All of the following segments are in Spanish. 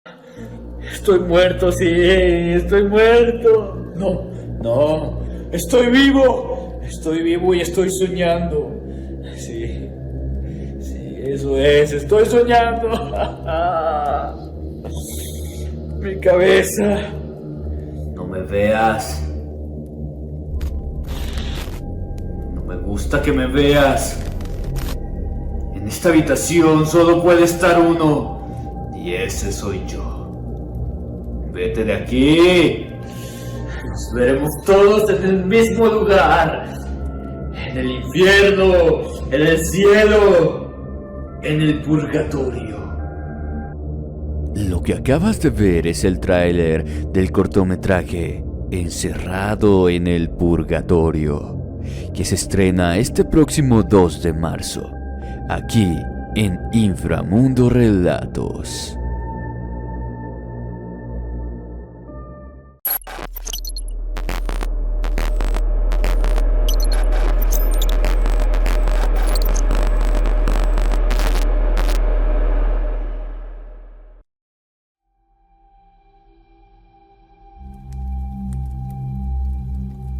Estoy muerto, sí, estoy muerto. No, no, estoy vivo y estoy soñando. Sí, sí, eso es, estoy soñando. Mi cabeza. No me veas. No me gusta que me veas. En esta habitación solo puede estar uno. Y ese soy yo. Vete de aquí. Nos veremos todos en el mismo lugar. En el infierno, en el cielo, en el purgatorio. Lo que acabas de ver es el tráiler del cortometraje Encerrado en el Purgatorio, que se estrena este próximo 2 de marzo, aquí en Inframundo Relatos.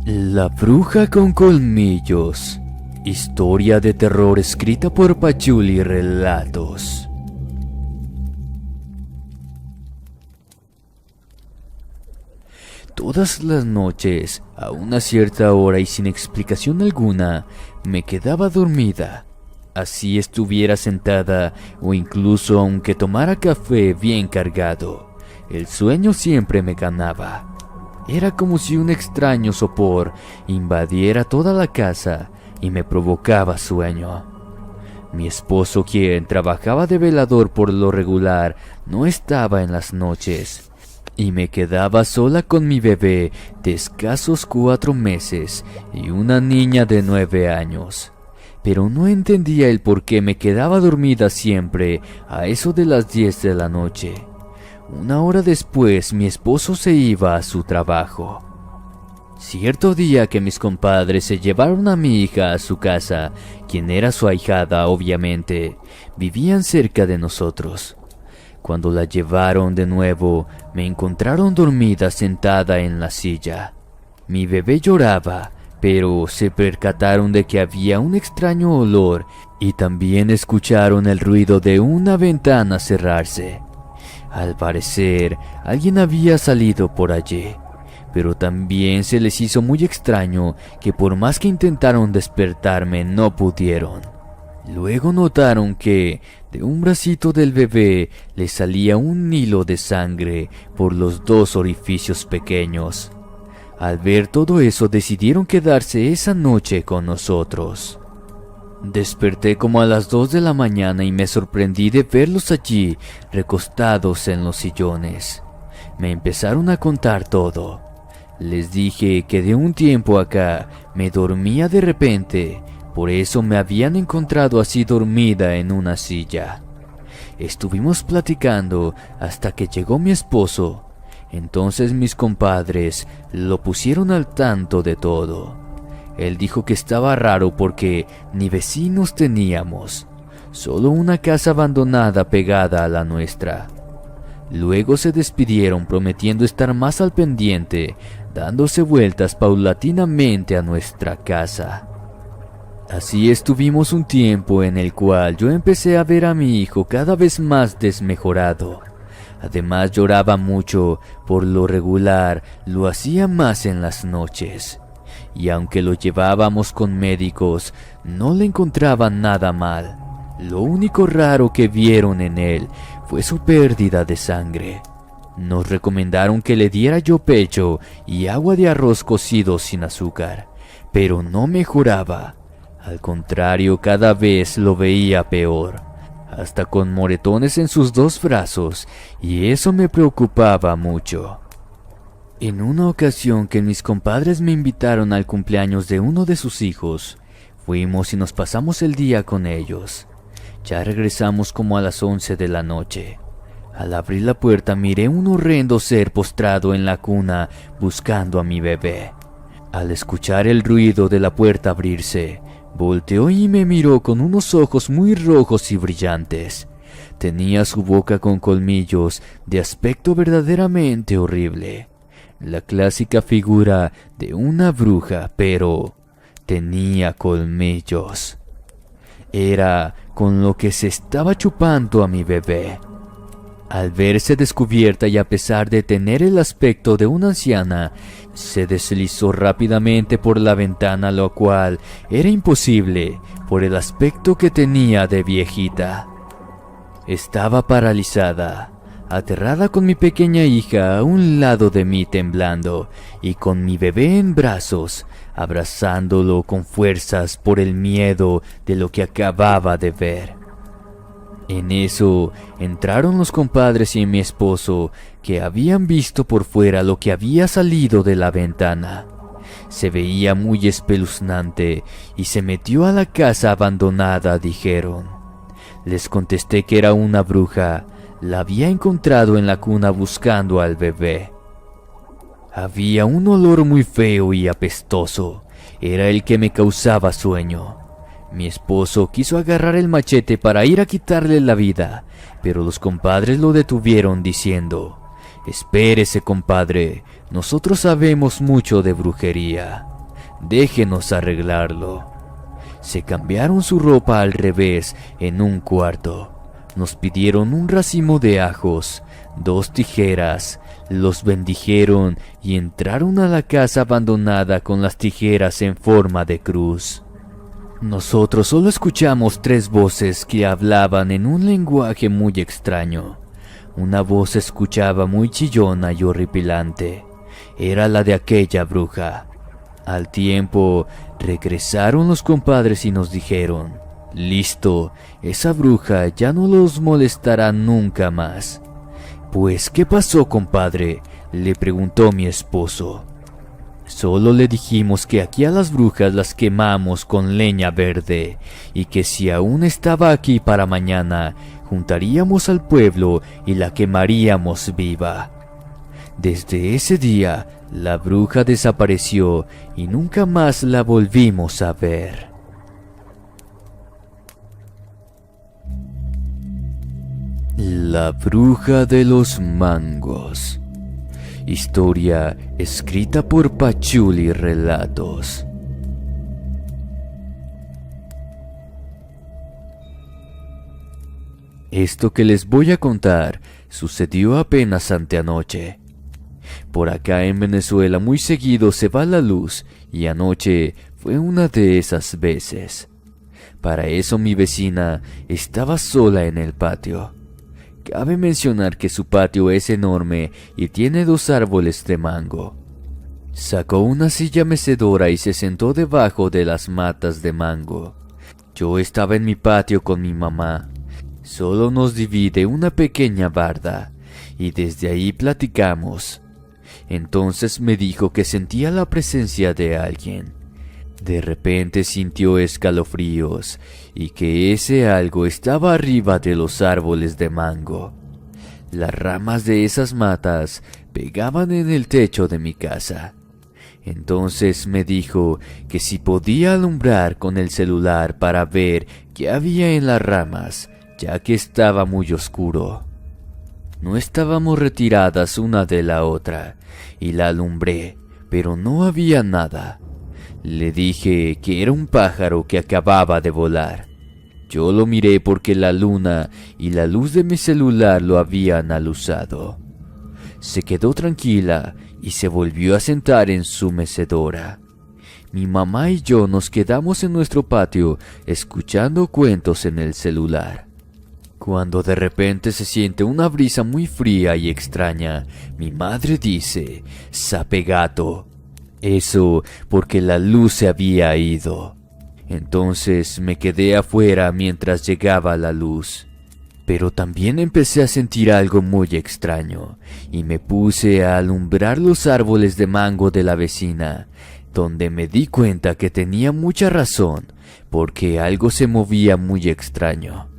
La bruja con colmillos. Historia de terror escrita por Pachuli Relatos. Todas las noches, a una cierta hora y sin explicación alguna, me quedaba dormida. Así estuviera sentada o incluso aunque tomara café bien cargado, el sueño siempre me ganaba. Era como si un extraño sopor invadiera toda la casa y me provocaba sueño. Mi esposo, quien trabajaba de velador por lo regular, no estaba en las noches, y me quedaba sola con mi bebé de escasos 4 meses y una niña de 9 años. Pero no entendía el por qué me quedaba dormida siempre a eso de las 10 de la noche. Una hora después, mi esposo se iba a su trabajo. Cierto día que mis compadres se llevaron a mi hija a su casa, quien era su ahijada obviamente, vivían cerca de nosotros. Cuando la llevaron de nuevo, me encontraron dormida sentada en la silla. Mi bebé lloraba, pero se percataron de que había un extraño olor y también escucharon el ruido de una ventana cerrarse. Al parecer, alguien había salido por allí, pero también se les hizo muy extraño que por más que intentaron despertarme no pudieron. Luego notaron que de un bracito del bebé le salía un hilo de sangre por los 2 orificios pequeños. Al ver todo eso decidieron quedarse esa noche con nosotros. Desperté como a las 2 de la mañana y me sorprendí de verlos allí, recostados en los sillones. Me empezaron a contar todo. Les dije que de un tiempo acá me dormía de repente, por eso me habían encontrado así dormida en una silla. Estuvimos platicando hasta que llegó mi esposo. Entonces mis compadres lo pusieron al tanto de todo. Él dijo que estaba raro porque ni vecinos teníamos, solo una casa abandonada pegada a la nuestra. Luego se despidieron prometiendo estar más al pendiente, dándose vueltas paulatinamente a nuestra casa. Así estuvimos un tiempo en el cual yo empecé a ver a mi hijo cada vez más desmejorado. Además lloraba mucho, por lo regular lo hacía más en las noches. Y aunque lo llevábamos con médicos, no le encontraban nada mal. Lo único raro que vieron en él fue su pérdida de sangre. Nos recomendaron que le diera yo pecho y agua de arroz cocido sin azúcar, pero no mejoraba. Al contrario, cada vez lo veía peor, hasta con moretones en sus 2 brazos, y eso me preocupaba mucho. En una ocasión que mis compadres me invitaron al cumpleaños de uno de sus hijos, fuimos y nos pasamos el día con ellos. Ya regresamos como a las 11 de la noche. Al abrir la puerta miré un horrendo ser postrado en la cuna buscando a mi bebé. Al escuchar el ruido de la puerta abrirse, volteó y me miró con unos ojos muy rojos y brillantes. Tenía su boca con colmillos de aspecto verdaderamente horrible. La clásica figura de una bruja, pero tenía colmillos. Era con lo que se estaba chupando a mi bebé. Al verse descubierta y a pesar de tener el aspecto de una anciana, se deslizó rápidamente por la ventana, lo cual era imposible por el aspecto que tenía de viejita. Estaba paralizada, aterrada, con mi pequeña hija a un lado de mí temblando y con mi bebé en brazos, abrazándolo con fuerzas por el miedo de lo que acababa de ver. En eso entraron los compadres y mi esposo, que habían visto por fuera lo que había salido de la ventana. Se veía muy espeluznante y se metió a la casa abandonada, dijeron. Les contesté que era una bruja. La había encontrado en la cuna buscando al bebé. Había un olor muy feo y apestoso. Era el que me causaba sueño. Mi esposo quiso agarrar el machete para ir a quitarle la vida, pero los compadres lo detuvieron diciendo: «Espérese, compadre, nosotros sabemos mucho de brujería. Déjenos arreglarlo». Se cambiaron su ropa al revés en un cuarto. Nos pidieron un racimo de ajos, 2 tijeras, los bendijeron y entraron a la casa abandonada con las tijeras en forma de cruz. Nosotros solo escuchamos 3 voces que hablaban en un lenguaje muy extraño. Una voz se escuchaba muy chillona y horripilante. Era la de aquella bruja. Al tiempo, regresaron los compadres y nos dijeron: «Listo, esa bruja ya no los molestará nunca más». «Pues, ¿qué pasó, compadre?», le preguntó mi esposo. Solo le dijimos que aquí a las brujas las quemamos con leña verde y que si aún estaba aquí para mañana, juntaríamos al pueblo y la quemaríamos viva. Desde ese día, la bruja desapareció y nunca más la volvimos a ver. La bruja de los mangos. Historia escrita por Pachuli Relatos. Esto que les voy a contar sucedió apenas anteanoche. Por acá en Venezuela muy seguido se va la luz y anoche fue una de esas veces. Para eso mi vecina estaba sola en el patio. Cabe mencionar que su patio es enorme y tiene 2 árboles de mango. Sacó una silla mecedora y se sentó debajo de las matas de mango. Yo estaba en mi patio con mi mamá. Solo nos divide una pequeña barda y desde ahí platicamos. Entonces me dijo que sentía la presencia de alguien. De repente sintió escalofríos y que ese algo estaba arriba de los árboles de mango. Las ramas de esas matas pegaban en el techo de mi casa. Entonces me dijo que si podía alumbrar con el celular para ver qué había en las ramas, ya que estaba muy oscuro. No estábamos retiradas una de la otra y la alumbré, pero no había nada. Le dije que era un pájaro que acababa de volar. Yo lo miré porque la luna y la luz de mi celular lo habían alusado. Se quedó tranquila y se volvió a sentar en su mecedora. Mi mamá y yo nos quedamos en nuestro patio escuchando cuentos en el celular. Cuando de repente se siente una brisa muy fría y extraña, mi madre dice: «Sape gato». Eso porque la luz se había ido. Entonces me quedé afuera mientras llegaba la luz. Pero también empecé a sentir algo muy extraño y me puse a alumbrar los árboles de mango de la vecina, donde me di cuenta que tenía mucha razón, porque algo se movía muy extraño.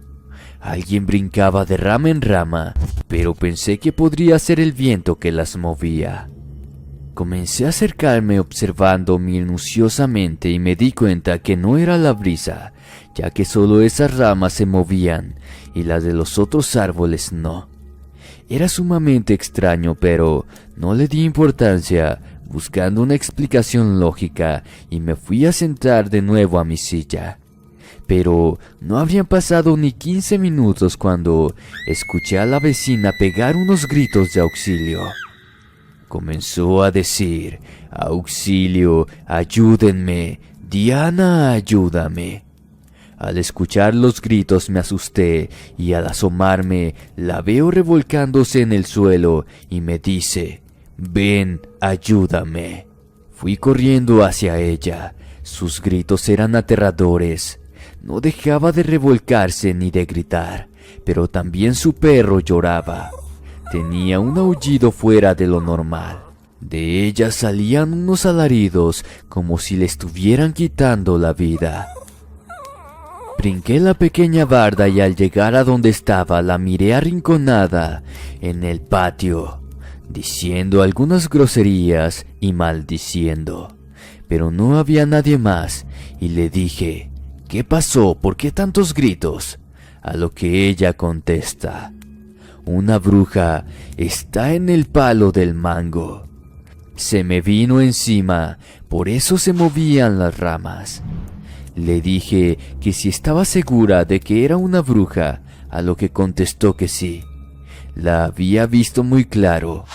Alguien brincaba de rama en rama, pero pensé que podría ser el viento que las movía. Comencé a acercarme observando minuciosamente y me di cuenta que no era la brisa, ya que solo esas ramas se movían y las de los otros árboles no. Era sumamente extraño, pero no le di importancia, buscando una explicación lógica, y me fui a sentar de nuevo a mi silla. Pero no habrían pasado ni 15 minutos cuando escuché a la vecina pegar unos gritos de auxilio. Comenzó a decir: «Auxilio, ayúdenme, Diana, ayúdame». Al escuchar los gritos me asusté y al asomarme la veo revolcándose en el suelo y me dice: «Ven, ayúdame». Fui corriendo hacia ella. Sus gritos eran aterradores. No dejaba de revolcarse ni de gritar, pero también su perro lloraba. Tenía un aullido fuera de lo normal. De ella salían unos alaridos como si le estuvieran quitando la vida. Brinqué la pequeña barda y al llegar a donde estaba la miré arrinconada en el patio, diciendo algunas groserías y maldiciendo. Pero no había nadie más y le dije: «¿Qué pasó? ¿Por qué tantos gritos?». A lo que ella contesta: «Una bruja está en el palo del mango». Se me vino encima, por eso se movían las ramas. Le dije que si estaba segura de que era una bruja, a lo que contestó que sí. La había visto muy claro.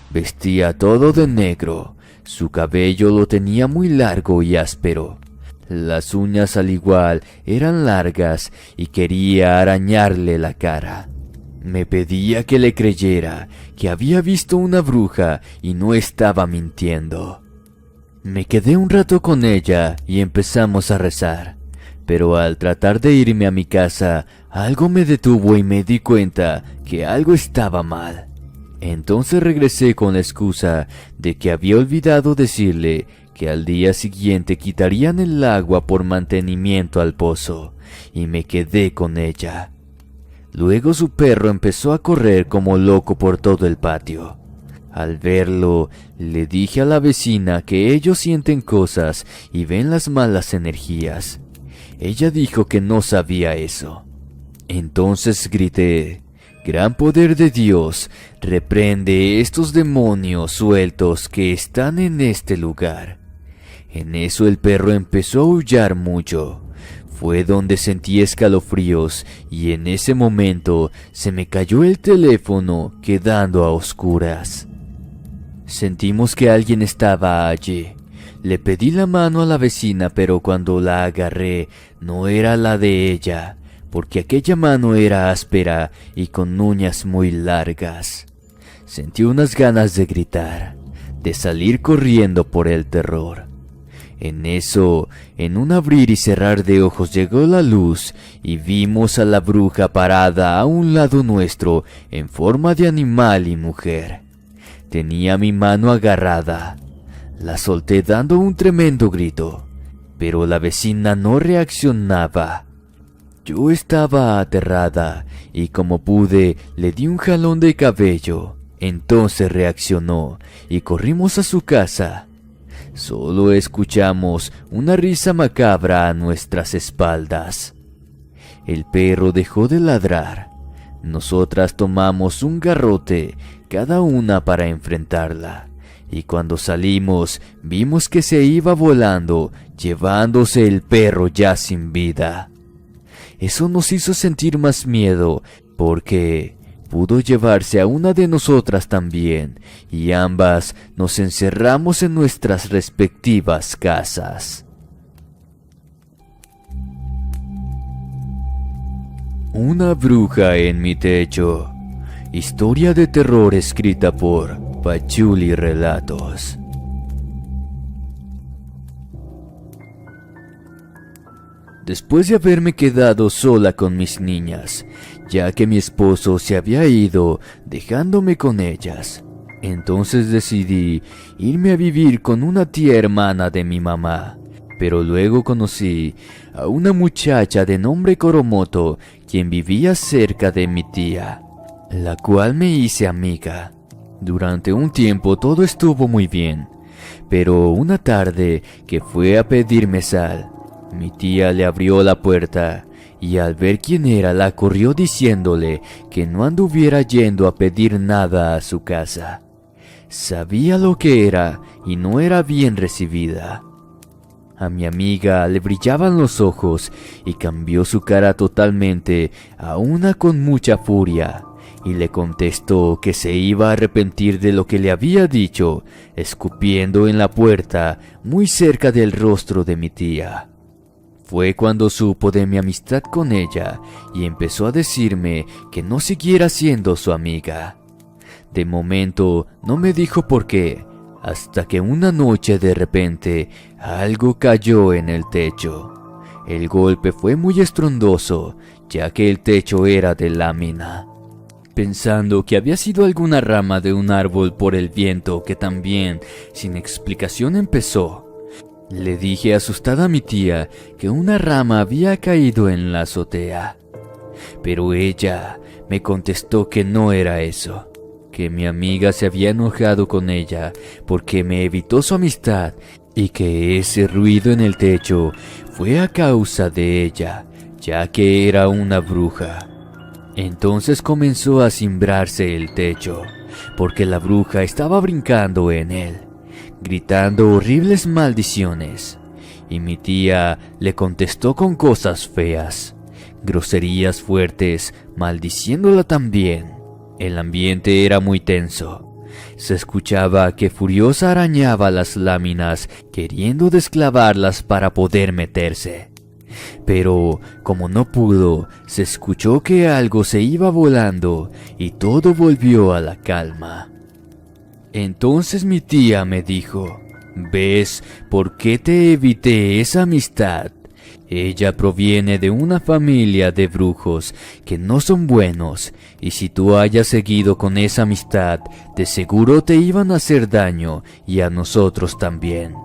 Vestía todo de negro, su cabello lo tenía muy largo y áspero. Las uñas al igual eran largas y quería arañarle la cara. Me pedía que le creyera, que había visto una bruja y no estaba mintiendo. Me quedé un rato con ella y empezamos a rezar, pero al tratar de irme a mi casa, algo me detuvo y me di cuenta que algo estaba mal. Entonces regresé con la excusa de que había olvidado decirle que al día siguiente quitarían el agua por mantenimiento al pozo, y me quedé con ella. Luego su perro empezó a correr como loco por todo el patio. Al verlo, le dije a la vecina que ellos sienten cosas y ven las malas energías. Ella dijo que no sabía eso. Entonces grité: «Gran poder de Dios, reprende estos demonios sueltos que están en este lugar». En eso el perro empezó a aullar mucho. Fue donde sentí escalofríos y en ese momento se me cayó el teléfono, quedando a oscuras. Sentimos que alguien estaba allí. Le pedí la mano a la vecina, pero cuando la agarré no era la de ella, porque aquella mano era áspera y con uñas muy largas. Sentí unas ganas de gritar, de salir corriendo por el terror. En eso, en un abrir y cerrar de ojos llegó la luz y vimos a la bruja parada a un lado nuestro en forma de animal y mujer. Tenía mi mano agarrada. La solté dando un tremendo grito, pero la vecina no reaccionaba. Yo estaba aterrada y como pude le di un jalón de cabello. Entonces reaccionó y corrimos a su casa. Solo escuchamos una risa macabra a nuestras espaldas. El perro dejó de ladrar. Nosotras tomamos un garrote, cada una para enfrentarla. Y cuando salimos, vimos que se iba volando, llevándose el perro ya sin vida. Eso nos hizo sentir más miedo, porque pudo llevarse a una de nosotras también, y ambas nos encerramos en nuestras respectivas casas. Una bruja en mi techo. Historia de terror escrita por Pachuli Relatos. Después de haberme quedado sola con mis niñas, ya que mi esposo se había ido dejándome con ellas, entonces decidí irme a vivir con una tía hermana de mi mamá. Pero luego conocí a una muchacha de nombre Koromoto, quien vivía cerca de mi tía, la cual me hice amiga. Durante un tiempo todo estuvo muy bien, pero una tarde que fue a pedirme sal, Mi tía le abrió la puerta y al ver quién era la corrió diciéndole que no anduviera yendo a pedir nada a su casa. Sabía lo que era y no era bien recibida. A mi amiga le brillaban los ojos y cambió su cara totalmente, a una con mucha furia, y le contestó que se iba a arrepentir de lo que le había dicho, escupiendo en la puerta muy cerca del rostro de mi tía. Fue cuando supo de mi amistad con ella y empezó a decirme que no siguiera siendo su amiga. De momento no me dijo por qué, hasta que una noche de repente algo cayó en el techo. El golpe fue muy estruendoso, ya que el techo era de lámina. Pensando que había sido alguna rama de un árbol por el viento que también, sin explicación, empezó, le dije asustada a mi tía que una rama había caído en la azotea. Pero ella me contestó que no era eso, que mi amiga se había enojado con ella porque me evitó su amistad y que ese ruido en el techo fue a causa de ella, ya que era una bruja. Entonces comenzó a cimbrarse el techo, porque la bruja estaba brincando en él, gritando horribles maldiciones, y mi tía le contestó con cosas feas, groserías fuertes, maldiciéndola también. El ambiente era muy tenso. Se escuchaba que furiosa arañaba las láminas, queriendo desclavarlas para poder meterse. Pero, como no pudo, se escuchó que algo se iba volando y todo volvió a la calma. Entonces mi tía me dijo, ¿ves por qué te evité esa amistad? Ella proviene de una familia de brujos que no son buenos, y si tú hayas seguido con esa amistad, de seguro te iban a hacer daño y a nosotros también.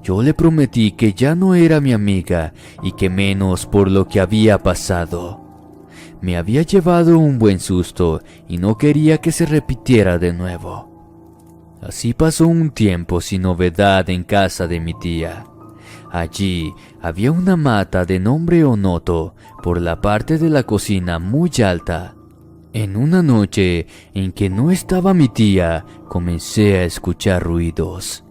Yo le prometí que ya no era mi amiga y que menos por lo que había pasado. Me había llevado un buen susto y no quería que se repitiera de nuevo. Así pasó un tiempo sin novedad en casa de mi tía. Allí había una mata de nombre Onoto por la parte de la cocina muy alta. En una noche en que no estaba mi tía, comencé a escuchar ruidos.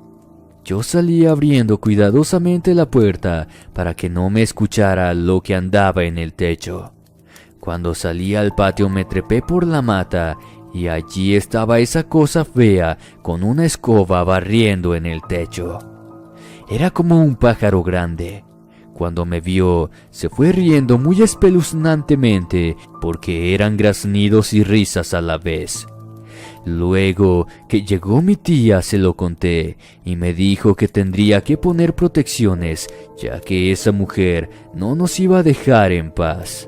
Yo salí abriendo cuidadosamente la puerta para que no me escuchara lo que andaba en el techo. Cuando salí al patio me trepé por la mata y allí estaba esa cosa fea con una escoba barriendo en el techo. Era como un pájaro grande. Cuando me vio, se fue riendo muy espeluznantemente porque eran graznidos y risas a la vez. Luego que llegó mi tía se lo conté y me dijo que tendría que poner protecciones, ya que esa mujer no nos iba a dejar en paz.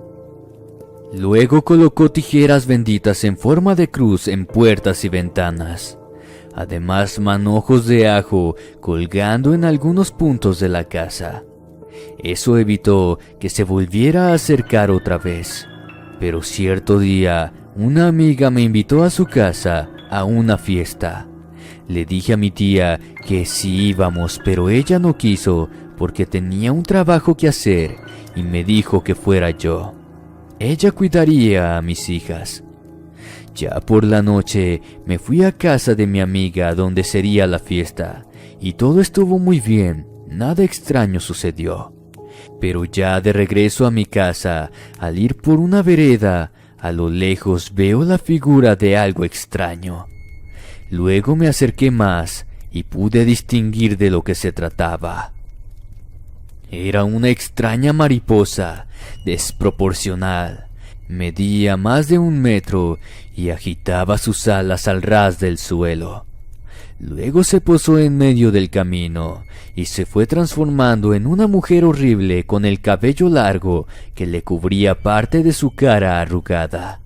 Luego colocó tijeras benditas en forma de cruz en puertas y ventanas. Además, manojos de ajo colgando en algunos puntos de la casa. Eso evitó que se volviera a acercar otra vez. Pero cierto día, una amiga me invitó a su casa a una fiesta. Le dije a mi tía que sí íbamos, pero ella no quiso porque tenía un trabajo que hacer y me dijo que fuera yo. Ella cuidaría a mis hijas. Ya por la noche me fui a casa de mi amiga donde sería la fiesta y todo estuvo muy bien, nada extraño sucedió. Pero ya de regreso a mi casa, al ir por una vereda, a lo lejos veo la figura de algo extraño. Luego me acerqué más y pude distinguir de lo que se trataba. Era una extraña mariposa, desproporcional. Medía más de 1 metro y agitaba sus alas al ras del suelo. Luego se posó en medio del camino y se fue transformando en una mujer horrible con el cabello largo que le cubría parte de su cara arrugada.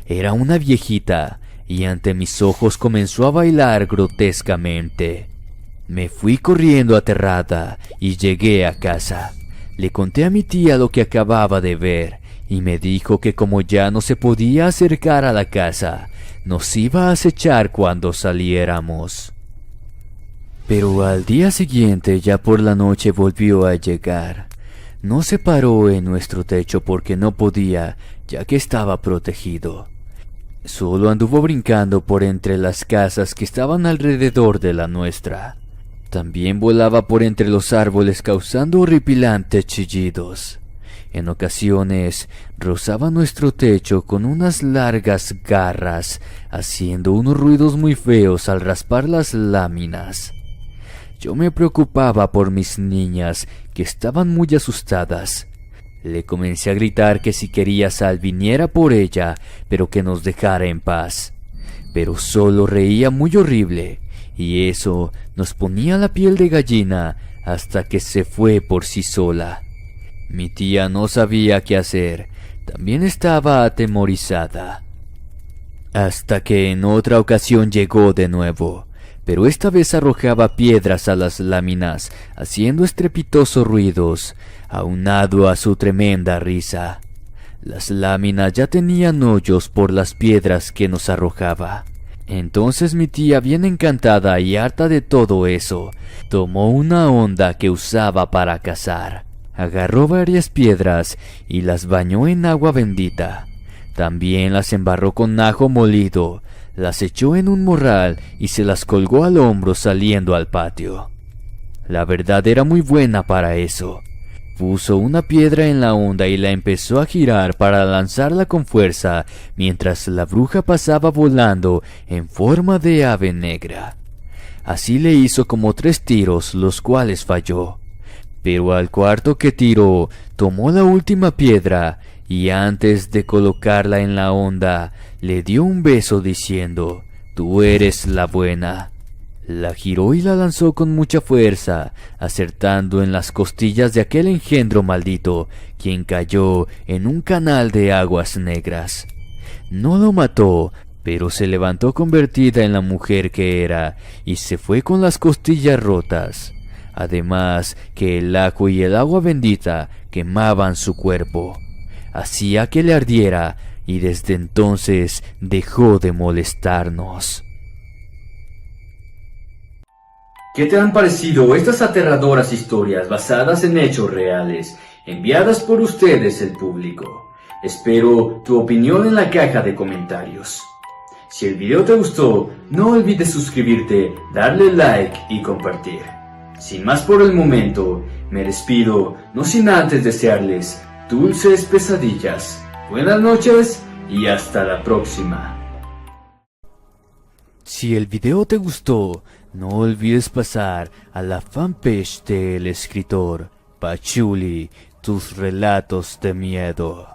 Era una viejita y ante mis ojos comenzó a bailar grotescamente. Me fui corriendo aterrada y llegué a casa. Le conté a mi tía lo que acababa de ver y me dijo que como ya no se podía acercar a la casa, nos iba a acechar cuando saliéramos. Pero al día siguiente, ya por la noche, volvió a llegar. No se paró en nuestro techo porque no podía, ya que estaba protegido. Solo anduvo brincando por entre las casas que estaban alrededor de la nuestra. También volaba por entre los árboles causando horripilantes chillidos. En ocasiones rozaba nuestro techo con unas largas garras, haciendo unos ruidos muy feos al raspar las láminas. Yo me preocupaba por mis niñas, que estaban muy asustadas. Le comencé a gritar que si quería sal viniera por ella, pero que nos dejara en paz. Pero solo reía muy horrible, y eso nos ponía la piel de gallina hasta que se fue por sí sola. Mi tía no sabía qué hacer, también estaba atemorizada. Hasta que en otra ocasión llegó de nuevo, pero esta vez arrojaba piedras a las láminas, haciendo estrepitosos ruidos, aunado a su tremenda risa. Las láminas ya tenían hoyos por las piedras que nos arrojaba. Entonces mi tía, bien encantada y harta de todo eso, tomó una honda que usaba para cazar. Agarró varias piedras y las bañó en agua bendita. También las embarró con ajo molido, las echó en un morral y se las colgó al hombro saliendo al patio. La verdad era muy buena para eso. Puso una piedra en la honda y la empezó a girar para lanzarla con fuerza, mientras la bruja pasaba volando en forma de ave negra. Así le hizo como 3 tiros, los cuales falló. Pero al cuarto que tiró, tomó la última piedra y antes de colocarla en la honda, le dio un beso diciendo: «Tú eres la buena». La giró y la lanzó con mucha fuerza, acertando en las costillas de aquel engendro maldito, quien cayó en un canal de aguas negras. No lo mató, pero se levantó convertida en la mujer que era, y se fue con las costillas rotas. Además que el ajo y el agua bendita quemaban su cuerpo, hacía que le ardiera, y desde entonces dejó de molestarnos. ¿Qué te han parecido estas aterradoras historias basadas en hechos reales, enviadas por ustedes, el público? Espero tu opinión en la caja de comentarios. Si el video te gustó, no olvides suscribirte, darle like y compartir. Sin más por el momento, me despido, no sin antes desearles dulces pesadillas. Buenas noches y hasta la próxima. Si el video te gustó, no olvides pasar a la fanpage del escritor Pachuli, tus relatos de miedo,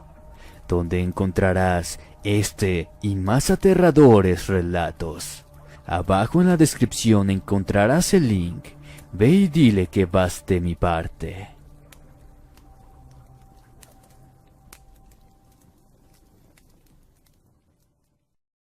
donde encontrarás este y más aterradores relatos. Abajo en la descripción encontrarás el link. Ve y dile que vas de mi parte.